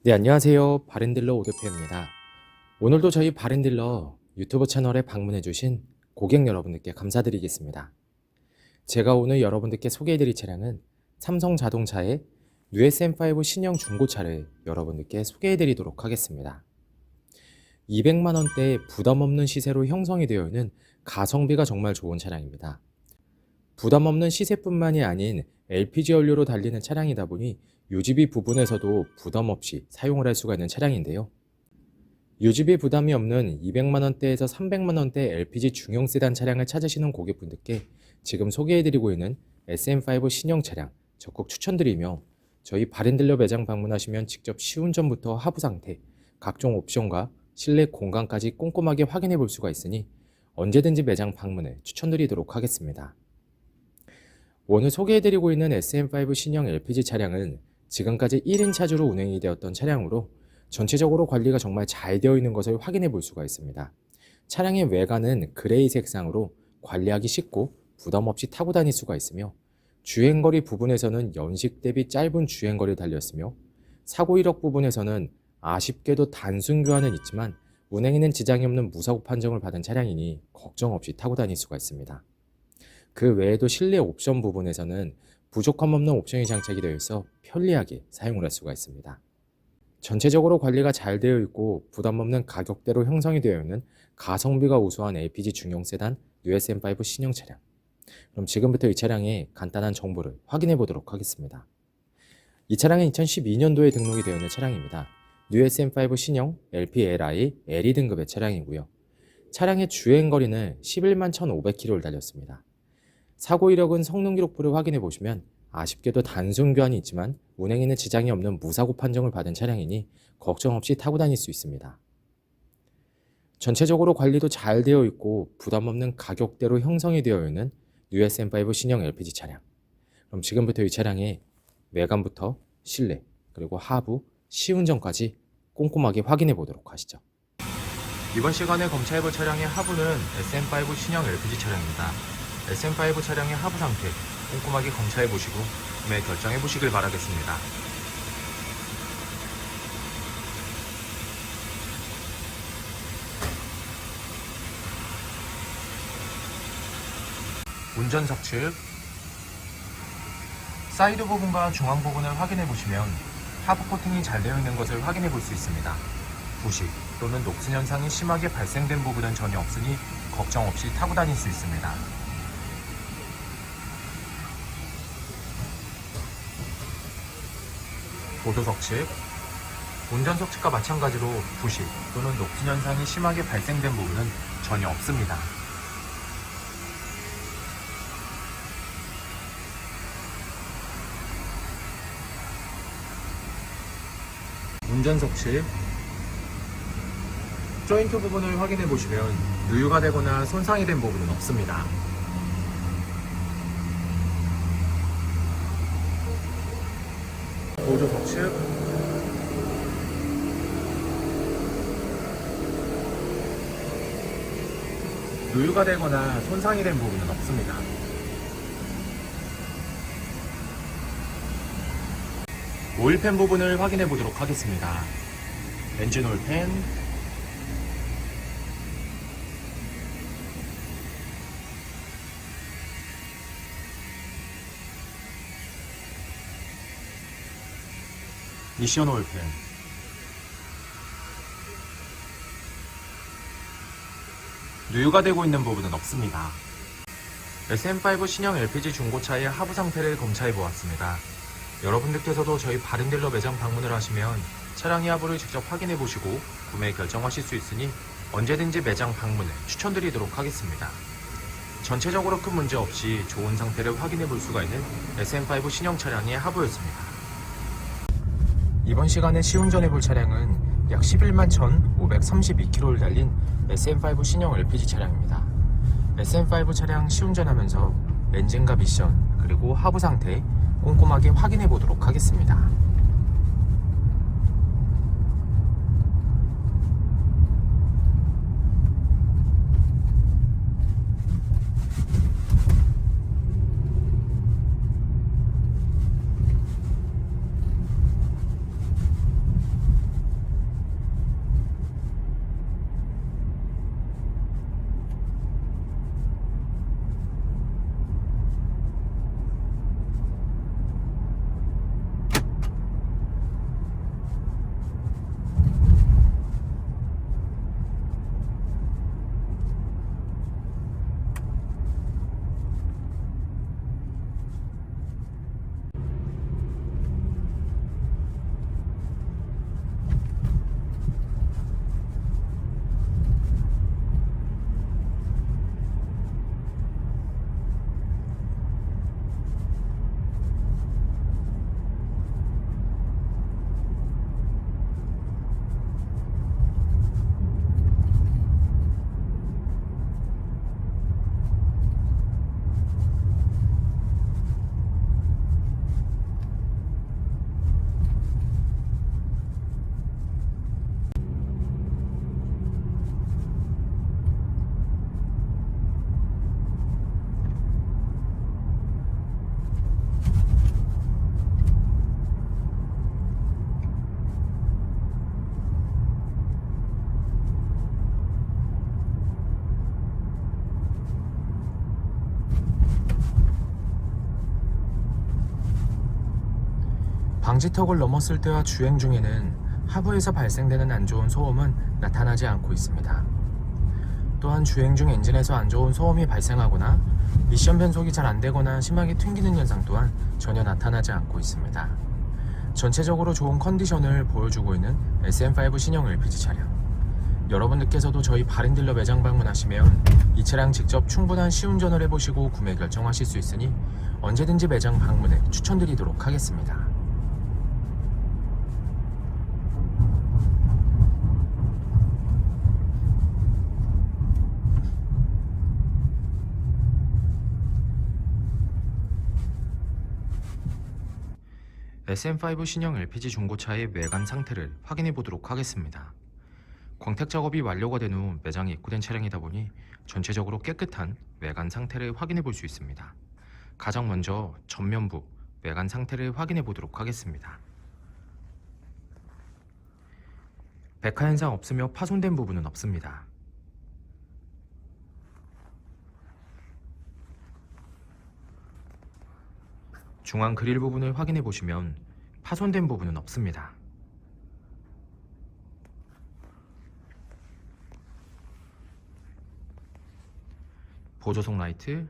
네, 안녕하세요. 바렌딜러 오대표입니다. 오늘도 저희 바렌딜러 유튜브 채널에 방문해주신 고객 여러분들께 감사드리겠습니다. 제가 오늘 여러분들께 소개해드릴 차량은 삼성 자동차의 USM5 신형 중고차를 여러분들께 소개해드리도록 하겠습니다. 200만원대의 부담없는 시세로 형성이 되어 있는 가성비가 정말 좋은 차량입니다. 부담없는 시세뿐만이 아닌 LPG 연료로 달리는 차량이다 보니 유지비 부분에서도 부담 없이 사용을 할 수가 있는 차량인데요. 유지비 부담이 없는 200만원대에서 300만원대 LPG 중형 세단 차량을 찾으시는 고객분들께 지금 소개해드리고 있는 SM5 신형 차량 적극 추천드리며 저희 바렌딜러 매장 방문하시면 직접 시운전부터 하부 상태, 각종 옵션과 실내 공간까지 꼼꼼하게 확인해 볼 수가 있으니 언제든지 매장 방문을 추천드리도록 하겠습니다. 오늘 소개해드리고 있는 SM5 신형 LPG 차량은 지금까지 1인 차주로 운행이 되었던 차량으로 전체적으로 관리가 정말 잘 되어 있는 것을 확인해 볼 수가 있습니다. 차량의 외관은 그레이 색상으로 관리하기 쉽고 부담 없이 타고 다닐 수가 있으며 주행거리 부분에서는 연식 대비 짧은 주행거리를 달렸으며 사고 이력 부분에서는 아쉽게도 단순 교환은 있지만 운행에는 지장이 없는 무사고 판정을 받은 차량이니 걱정 없이 타고 다닐 수가 있습니다. 그 외에도 실내 옵션 부분에서는 부족함 없는 옵션이 장착이 되어 있어 편리하게 사용을 할 수가 있습니다. 전체적으로 관리가 잘 되어 있고 부담 없는 가격대로 형성이 되어 있는 가성비가 우수한 LPG 중형 세단 USM5 신형 차량. 그럼 지금부터 이 차량의 간단한 정보를 확인해 보도록 하겠습니다. 이 차량은 2012년도에 등록이 되어 있는 차량입니다. USM5 신형 LPLI LE 등급의 차량이고요. 차량의 주행거리는 11만 1,500km를 달렸습니다. 사고 이력은 성능 기록부를 확인해 보시면 아쉽게도 단순 교환이 있지만 운행에는 지장이 없는 무사고 판정을 받은 차량이니 걱정 없이 타고 다닐 수 있습니다. 전체적으로 관리도 잘 되어 있고 부담 없는 가격대로 형성이 되어 있는 USM5 신형 LPG 차량. 그럼 지금부터 이 차량의 외관부터 실내 그리고 하부, 시운전까지 꼼꼼하게 확인해 보도록 하시죠. 이번 시간에 검차해볼 차량의 하부는 SM5 신형 LPG 차량입니다. SM5 차량의 하부 상태 꼼꼼하게 검사해 보시고 구매 결정해 보시길 바라겠습니다. 운전석 측 사이드 부분과 중앙 부분을 확인해 보시면 하부 코팅이 잘 되어 있는 것을 확인해 볼 수 있습니다. 부식 또는 녹슨 현상이 심하게 발생된 부분은 전혀 없으니 걱정 없이 타고 다닐 수 있습니다. 보조석 측, 운전석 측과 마찬가지로 부식 또는 녹슨 현상이 심하게 발생된 부분은 전혀 없습니다. 운전석 측, 조인트 부분을 확인해 보시면 누유가 되거나 손상이 된 부분은 없습니다. 보조석 측, 누유가 되거나 손상이 된 부분은 없습니다. 오일팬 부분을 확인해 보도록 하겠습니다. 엔진 오일팬, 미션 오일팬, 누유가 되고 있는 부분은 없습니다. SM5 신형 LPG 중고차의 하부 상태를 검사해 보았습니다. 여러분들께서도 저희 바렌딜러 매장 방문을 하시면 차량의 하부를 직접 확인해 보시고 구매 결정하실 수 있으니 언제든지 매장 방문을 추천드리도록 하겠습니다. 전체적으로 큰 문제 없이 좋은 상태를 확인해 볼 수가 있는 SM5 신형 차량의 하부였습니다. 이번 시간에 시운전해 볼 차량은 약 11만 1,532km를 달린 SM5 신형 LPG 차량입니다. SM5 차량 시운전하면서 엔진과 미션 그리고 하부 상태 꼼꼼하게 확인해 보도록 하겠습니다. 방지턱을 넘었을 때와 주행 중에는 하부에서 발생되는 안 좋은 소음은 나타나지 않고 있습니다. 또한 주행 중 엔진에서 안 좋은 소음이 발생하거나 미션 변속이 잘 안되거나 심하게 튕기는 현상 또한 전혀 나타나지 않고 있습니다. 전체적으로 좋은 컨디션을 보여주고 있는 SM5 신형 LPG 차량. 여러분들께서도 저희 바린딜러 매장 방문하시면 이 차량 직접 충분한 시운전을 해보시고 구매 결정하실 수 있으니 언제든지 매장 방문에 추천드리도록 하겠습니다. SM5 신형 LPG 중고차의 외관 상태를 확인해 보도록 하겠습니다. 광택 작업이 완료가 된 후 매장에 입고된 차량이다 보니 전체적으로 깨끗한 외관 상태를 확인해 볼 수 있습니다. 가장 먼저 전면부 외관 상태를 확인해 보도록 하겠습니다. 백화 현상 없으며 파손된 부분은 없습니다. 중앙 그릴 부분을 확인해 보시면 파손된 부분은 없습니다. 보조석 라이트,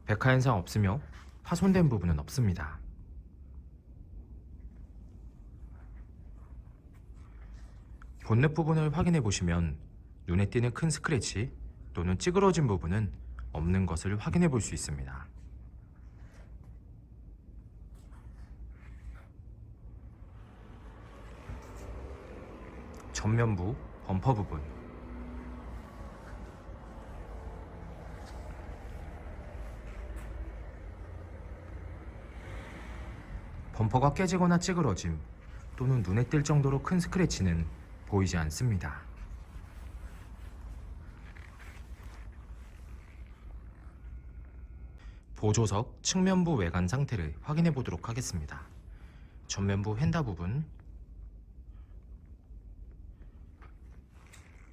백화 현상 없으며 파손된 부분은 없습니다. 본넷 부분을 확인해 보시면 눈에 띄는 큰 스크래치 또는 찌그러진 부분은 없는 것을 확인해 볼 수 있습니다. 전면부 범퍼 부분, 범퍼가 깨지거나 찌그러짐 또는 눈에 띌 정도로 큰 스크래치는 보이지 않습니다. 보조석 측면부 외관 상태를 확인해 보도록 하겠습니다. 전면부 휀다 부분,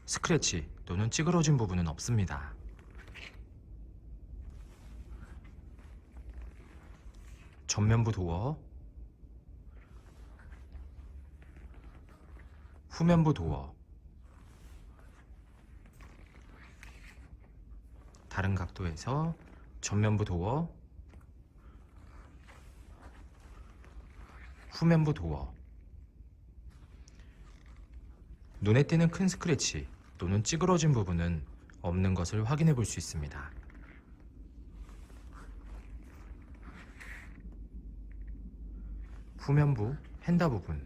스크래치 또는 찌그러진 부분은 없습니다. 전면부 도어, 후면부 도어, 다른 각도에서 전면부 도어, 후면부 도어, 눈에 띄는 큰 스크래치 또는 찌그러진 부분은 없는 것을 확인해 볼 수 있습니다. 후면부 휀다 부분,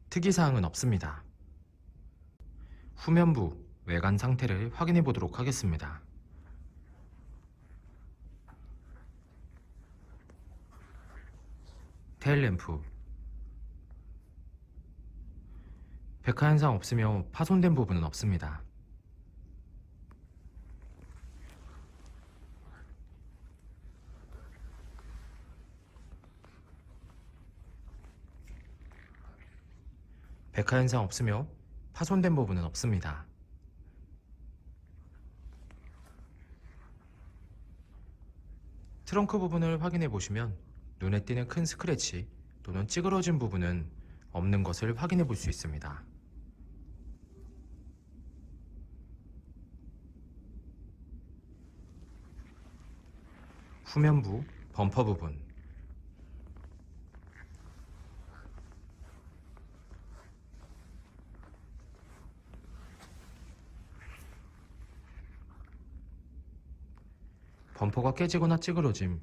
특이사항은 없습니다. 후면부 외관 상태를 확인해 보도록 하겠습니다. 테일램프, 백화 현상 없으며 파손된 부분은 없습니다. 백화 현상 없으며 파손된 부분은 없습니다. 트렁크 부분을 확인해 보시면 눈에 띄는 큰 스크래치 또는 찌그러진 부분은 없는 것을 확인해 볼 수 있습니다. 후면부 범퍼 부분, 범퍼가 깨지거나 찌그러짐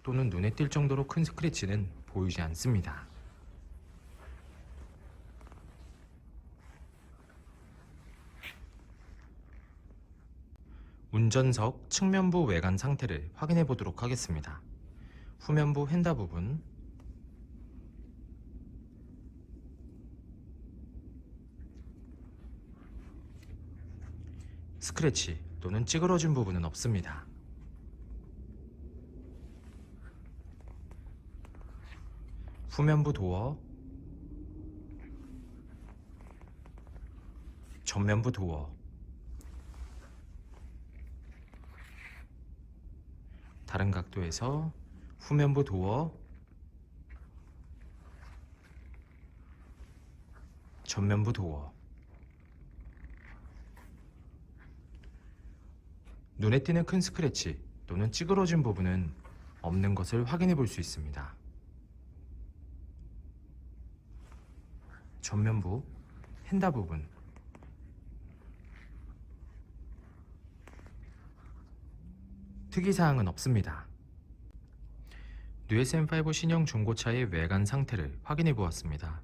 또는 눈에 띌 정도로 큰 스크래치는 보이지 않습니다. 운전석 측면부 외관 상태를 확인해 보도록 하겠습니다. 후면부 휀다 부분, 스크래치 또는 찌그러진 부분은 없습니다. 후면부 도어, 전면부 도어, 다른 각도에서 후면부 도어, 전면부 도어. 눈에 띄는 큰 스크래치 또는 찌그러진 부분은 없는 것을 확인해 볼 수 있습니다. 전면부 휀다 부분, 특이사항은 없습니다. 뉴SM5 신형 중고차의 외관 상태를 확인해 보았습니다.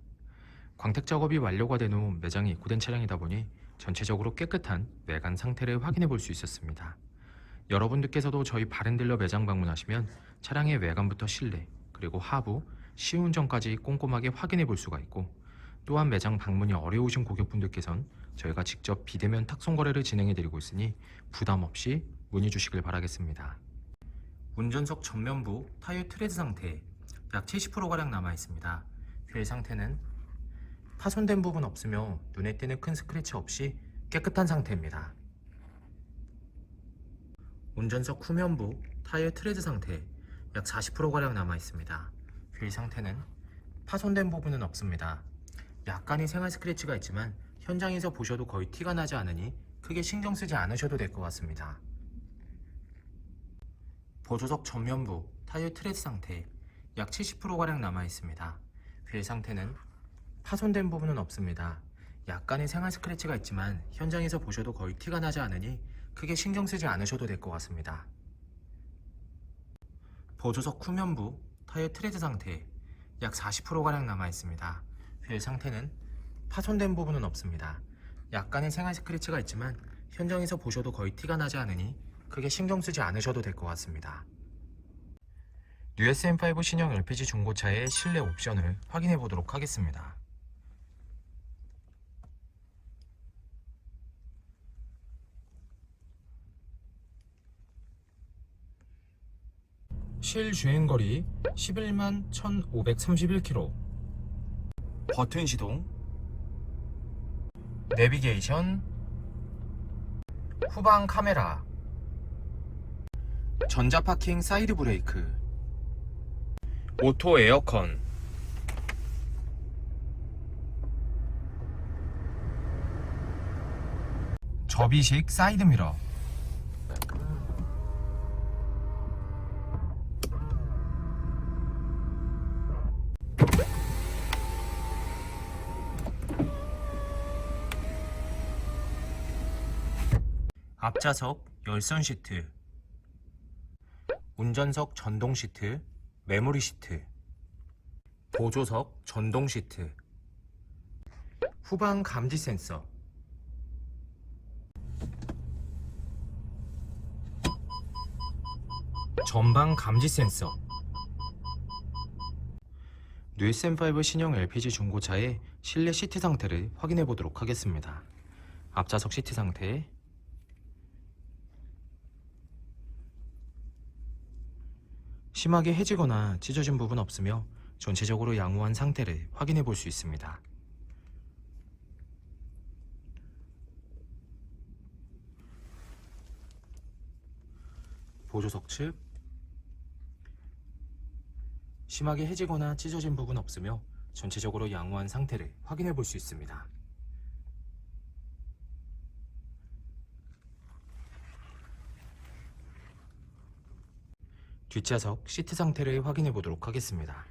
광택 작업이 완료가 된 후 매장에 입고된 차량이다 보니 전체적으로 깨끗한 외관 상태를 확인해 볼 수 있었습니다. 여러분들께서도 저희 바렌딜러 매장 방문하시면 차량의 외관부터 실내 그리고 하부, 시운전까지 꼼꼼하게 확인해 볼 수가 있고, 또한 매장 방문이 어려우신 고객분들께선 저희가 직접 비대면 탁송 거래를 진행해 드리고 있으니 부담 없이 문의 주시길 바라겠습니다. 운전석 전면부 타이어 트레드 상태 약 70%가량 남아 있습니다. 휠 상태는 파손된 부분 없으며 눈에 띄는 큰 스크래치 없이 깨끗한 상태입니다. 운전석 후면부 타이어 트레드 상태 약 40%가량 남아 있습니다. 휠 상태는 파손된 부분은 없습니다. 약간의 생활 스크래치가 있지만 현장에서 보셔도 거의 티가 나지 않으니 크게 신경 쓰지 않으셔도 될 것 같습니다. 보조석 전면부 타이어 트레드 상태 약 70%가량 남아 있습니다. 휠 상태는 파손된 부분은 없습니다. 약간의 생활 스크래치가 있지만 현장에서 보셔도 거의 티가 나지 않으니 크게 신경 쓰지 않으셔도 될 것 같습니다. 보조석 후면부 타이어 트레드 상태 약 40%가량 남아 있습니다. 휠 상태는 파손된 부분은 없습니다. 약간의 생활 스크래치가 있지만 현장에서 보셔도 거의 티가 나지 않으니 크게 신경 쓰지 않으셔도 될 것 같습니다. 뉴SM5 신형 LPG 중고차의 실내 옵션을 확인해 보도록 하겠습니다. 실 주행거리 11만 1531km, 버튼 시동, 내비게이션, 후방 카메라, 전자파킹 사이드 브레이크, 오토 에어컨, 접이식 사이드미러, 앞좌석 열선 시트, 운전석 전동 시트, 메모리 시트, 보조석 전동 시트, 후방 감지 센서, 전방 감지 센서. 뉴SM5 신형 LPG 중고차의 실내 시트 상태를 확인해 보도록 하겠습니다. 앞좌석 시트 상태, 심하게 해지거나 찢어진 부분 없으며 전체적으로 양호한 상태를 확인해 볼 수 있습니다. 보조석 측, 심하게 해지거나 찢어진 부분 없으며 전체적으로 양호한 상태를 확인해 볼 수 있습니다. 뒷좌석 시트 상태를 확인해 보도록 하겠습니다.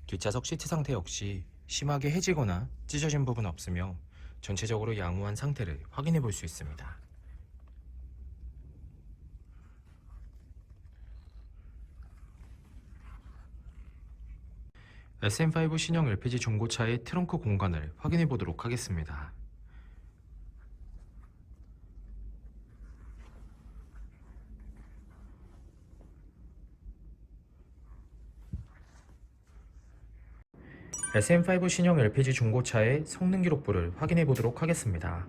뒷좌석 시트 상태 역시 심하게 해지거나 찢어진 부분 없으며 전체적으로 양호한 상태를 확인해 볼 수 있습니다. SM5 신형 LPG 중고차의 트렁크 공간을 확인해 보도록 하겠습니다. SM5 신형 LPG 중고차의 성능 기록부를 확인해 보도록 하겠습니다.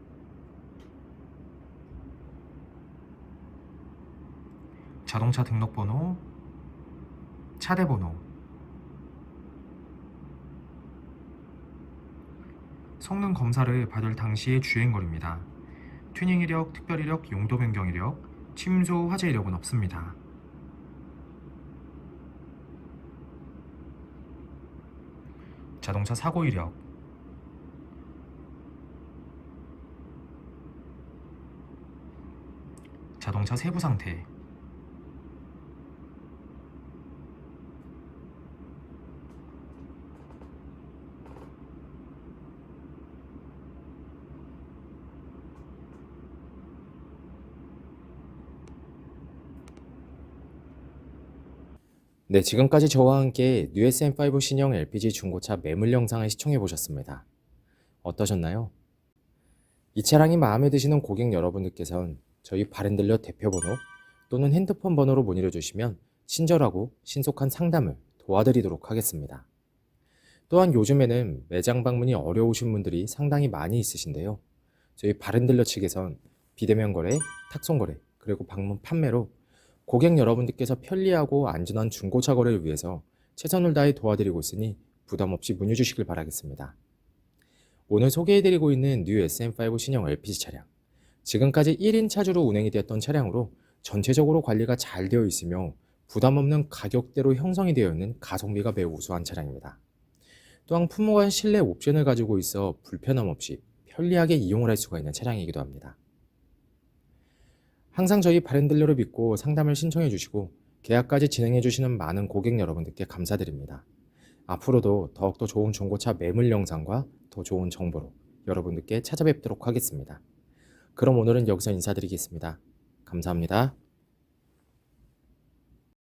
자동차 등록번호, 차대번호, 성능 검사를 받을 당시의 주행거리입니다. 튜닝 이력, 특별 이력, 용도 변경 이력, 침수 화재 이력은 없습니다. 자동차 사고 이력, 자동차 세부 상태, 네, 지금까지 저와 함께 뉴 SM5 신형 LPG 중고차 매물 영상을 시청해 보셨습니다. 어떠셨나요? 이 차량이 마음에 드시는 고객 여러분들께선 저희 바른들려 대표번호 또는 핸드폰 번호로 문의를 주시면 친절하고 신속한 상담을 도와드리도록 하겠습니다. 또한 요즘에는 매장 방문이 어려우신 분들이 상당히 많이 있으신데요. 저희 바른들려 측에선 비대면 거래, 탁송 거래, 그리고 방문 판매로 고객 여러분들께서 편리하고 안전한 중고차 거래를 위해서 최선을 다해 도와드리고 있으니 부담 없이 문의 주시길 바라겠습니다. 오늘 소개해드리고 있는 뉴 SM5 신형 LPG 차량, 지금까지 1인 차주로 운행이 되었던 차량으로 전체적으로 관리가 잘 되어 있으며 부담 없는 가격대로 형성이 되어 있는 가성비가 매우 우수한 차량입니다. 또한 품목한 실내 옵션을 가지고 있어 불편함 없이 편리하게 이용을 할 수가 있는 차량이기도 합니다. 항상 저희 바른들려를 믿고 상담을 신청해 주시고 계약까지 진행해 주시는 많은 고객 여러분들께 감사드립니다. 앞으로도 더욱더 좋은 중고차 매물 영상과 더 좋은 정보로 여러분들께 찾아뵙도록 하겠습니다. 그럼 오늘은 여기서 인사드리겠습니다. 감사합니다.